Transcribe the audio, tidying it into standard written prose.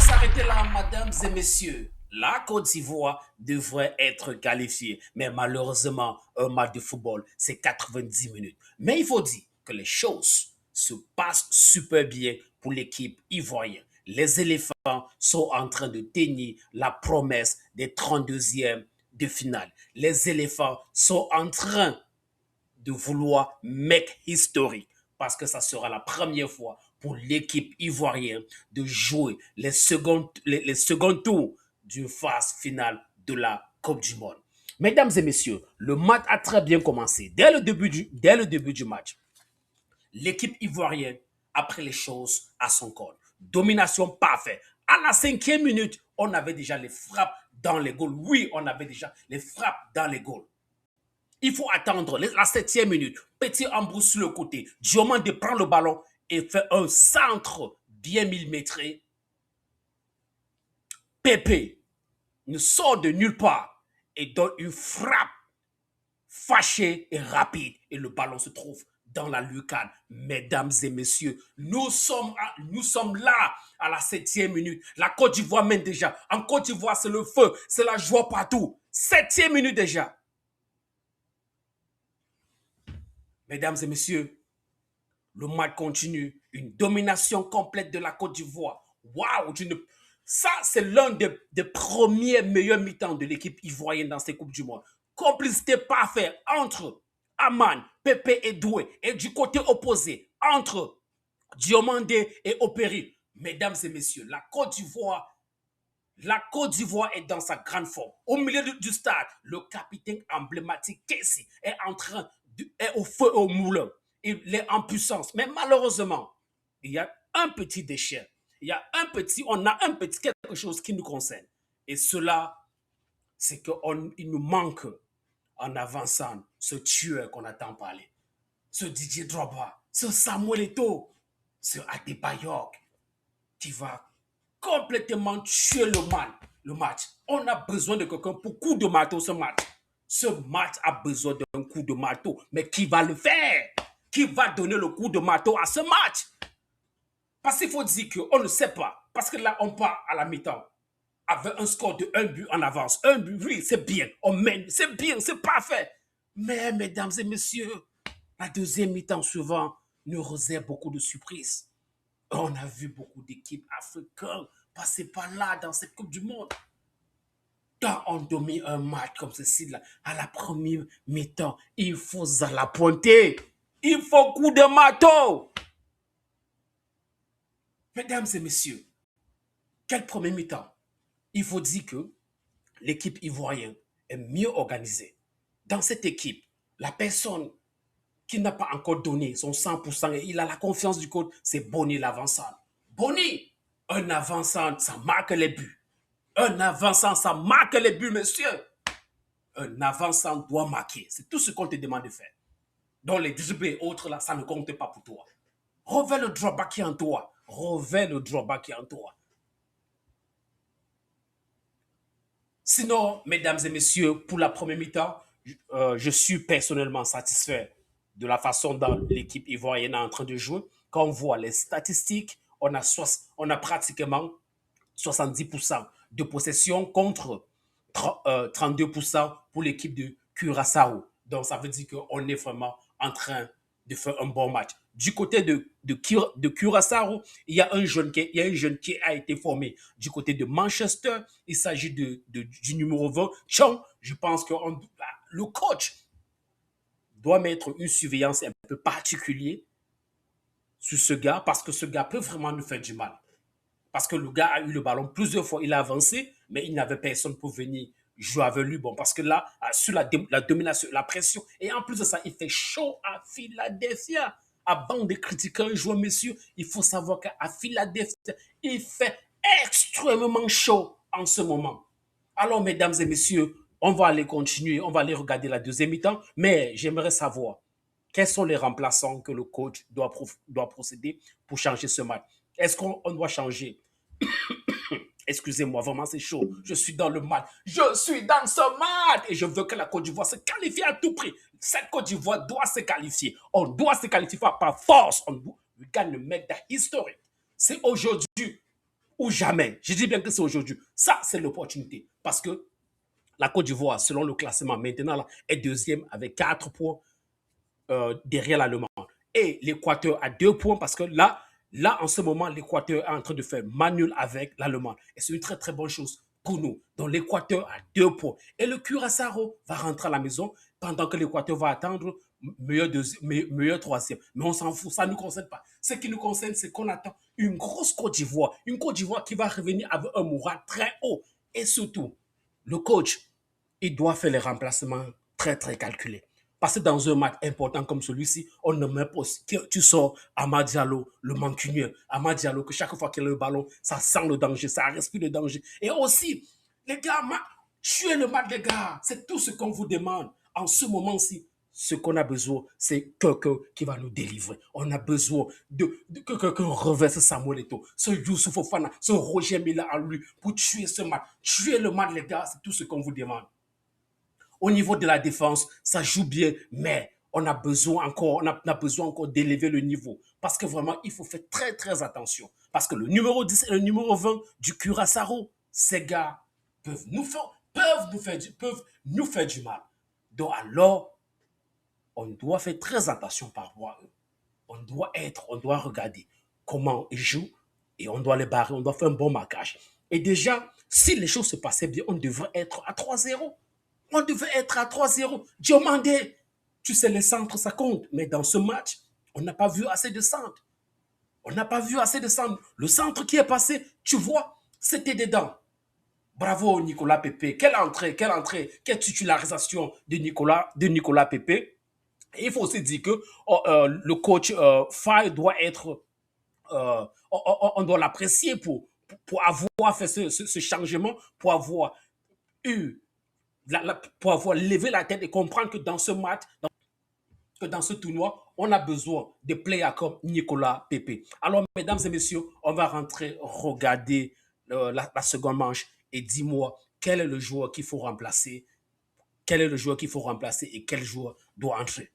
s'arrêter là, mesdames et messieurs. La Côte d'Ivoire devrait être qualifiée. Mais malheureusement, un match de football, c'est 90 minutes. Mais il faut dire que les choses se passent super bien pour l'équipe ivoirienne. Les éléphants sont en train de tenir la promesse des 32e de finale. Les éléphants sont en train de vouloir make history parce que ça sera la première fois pour l'équipe ivoirienne de jouer les seconds tours du phase finale de la Coupe du Monde. Mesdames et messieurs, le match a très bien commencé. Dès le début du match, l'équipe ivoirienne a pris les choses à son compte. Domination parfaite. À la 5e minute, on avait déjà les frappes dans les goals. Oui, on avait déjà les frappes dans les goals. Il faut attendre la 7e minute. Petit embrouille sur le côté. Diomande prend le ballon et fait un centre bien millimétré. Pépé ne sort de nulle part et donne une frappe fâchée et rapide. Et le ballon se trouve dans la lucarne. Mesdames et messieurs, nous sommes là à la 7e minute. La Côte d'Ivoire mène déjà. En Côte d'Ivoire, c'est le feu, c'est la joie partout. 7e minute déjà. Mesdames et messieurs, le match continue. Une domination complète de la Côte d'Ivoire. Waouh! Ça, c'est l'un des premiers meilleurs mi-temps de l'équipe ivoirienne dans ces Coupes du Monde. Complicité parfaite entre Aman, Pépé et Doué. Et du côté opposé, entre Diomandé et Opéry. Mesdames et messieurs, la Côte d'Ivoire est dans sa grande forme. Au milieu du stade, le capitaine emblématique Kessie est au feu et au moulin. Il est en puissance. Mais malheureusement, il y a un petit déchet. On a un petit quelque chose qui nous concerne. Et cela, c'est qu'il nous manque en avançant ce tueur qu'on attend parler. Ce Didier Drogba, ce Samuel Eto'o, ce Adebayor qui va complètement tuer le match. On a besoin de quelqu'un pour coup de marteau ce match. Ce match a besoin d'un coup de marteau. Mais qui va le faire? Qui va donner le coup de marteau à ce match? Parce qu'il faut dire qu'on ne sait pas. Parce que là, on part à la mi-temps avec un score de 1 but en avance. 1 but, oui, c'est bien. On mène, c'est bien, c'est parfait. Mais, mesdames et messieurs, la deuxième mi-temps souvent nous réserve beaucoup de surprises. On a vu beaucoup d'équipes africaines passer par là dans cette Coupe du Monde. Quand on domine un match comme ceci, là, à la première mi-temps, il faut la pointer. Il faut coup de marteau. Mesdames et messieurs, quel premier mi-temps? Il faut dire que l'équipe ivoirienne est mieux organisée. Dans cette équipe, la personne qui n'a pas encore donné son 100% et il a la confiance du coach, c'est Boni l'avancant. Boni, un avançant, ça marque les buts. Un avançant, ça marque les buts, monsieur. Un avançant doit marquer. C'est tout ce qu'on te demande de faire. Donc les dribbles et autres, là, ça ne compte pas pour toi. Revers le drawback qui est en toi. Revers le drawback qui est en toi. Sinon, mesdames et messieurs, pour la première mi-temps, je suis personnellement satisfait de la façon dont l'équipe ivoirienne est en train de jouer. Quand on voit les statistiques, on a pratiquement 70% de possession contre 32% pour l'équipe de Curaçao. Donc, ça veut dire qu'on est vraiment en train de faire un bon match. Du côté de Curaçao, il y a un jeune qui a été formé du côté de Manchester. Il s'agit du numéro 20, Chong. Je pense que le coach doit mettre une surveillance un peu particulière sur ce gars parce que ce gars peut vraiment nous faire du mal. Parce que le gars a eu le ballon plusieurs fois, il a avancé, mais il n'avait personne pour venir jouer avec lui. Bon, parce que là, sur la domination, la pression, et en plus de ça, il fait chaud à Philadelphia. Avant de critiquer un joueur, messieurs, il faut savoir qu'à Philadelphia, il fait extrêmement chaud en ce moment. Alors, mesdames et messieurs, on va aller continuer, on va aller regarder la deuxième mi-temps, mais j'aimerais savoir quels sont les remplaçants que le coach doit procéder pour changer ce match. Est-ce qu'on doit changer? Excusez-moi, vraiment c'est chaud. Je suis dans le match. Je suis dans ce match. Et je veux que la Côte d'Ivoire se qualifie à tout prix. Cette Côte d'Ivoire doit se qualifier. On doit se qualifier par force. We can make the history. C'est aujourd'hui ou jamais. Je dis bien que c'est aujourd'hui. Ça, c'est l'opportunité. Parce que la Côte d'Ivoire, selon le classement maintenant, là, est deuxième avec 4 points derrière l'Allemagne. Et l'Équateur a 2 points parce que là en ce moment, l'Équateur est en train de faire manuel avec l'Allemagne. Et c'est une très, très bonne chose pour nous. Donc, l'Équateur a 2 points. Et le Curaçao va rentrer à la maison pendant que l'Équateur va attendre meilleur troisième. Mais on s'en fout, ça ne nous concerne pas. Ce qui nous concerne, c'est qu'on attend une grosse Côte d'Ivoire. Une Côte d'Ivoire qui va revenir avec un moral très haut. Et surtout, le coach, il doit faire les remplacements très, très calculés. Parce que dans un match important comme celui-ci, on ne met pas que tu sors Amad Diallo, le mancunien. Amad Diallo, que chaque fois qu'il a le ballon, ça sent le danger, ça respire le danger. Et aussi, les gars, tuez le match, les gars. C'est tout ce qu'on vous demande. En ce moment-ci, ce qu'on a besoin, c'est quelqu'un qui va nous délivrer. On a besoin que quelqu'un reverse Samuel Eto'o, ce Youssouf Fofana, ce Roger Mila en lui pour tuer ce match. Tuer le match, les gars, c'est tout ce qu'on vous demande. Au niveau de la défense, ça joue bien, mais on a besoin encore d'élever le niveau. Parce que vraiment, il faut faire très, très attention. Parce que le numéro 10 et le numéro 20 du Curaçao, ces gars peuvent nous faire du mal. Donc alors, on doit faire très attention par rapport à eux. On doit regarder comment ils jouent et on doit les barrer, on doit faire un bon marquage. Et déjà, si les choses se passaient bien, on devrait être à 3-0. On devait être à 3-0. Diomandé, tu sais, les centres, ça compte. Mais dans ce match, on n'a pas vu assez de centres. On n'a pas vu assez de centres. Le centre qui est passé, tu vois, c'était dedans. Bravo Nicolas Pepe. Quelle entrée, quelle titularisation de Nicolas Pepe. Et il faut aussi dire que le coach Faye doit être, on doit l'apprécier pour avoir fait ce changement, pour avoir eu pour avoir levé la tête et comprendre que dans ce match, que dans ce tournoi, on a besoin de players comme Nicolas Pepe. Alors, mesdames et messieurs, on va rentrer regarder la seconde manche et dis-moi quel est le joueur qu'il faut remplacer, quel est le joueur qu'il faut remplacer et quel joueur doit entrer.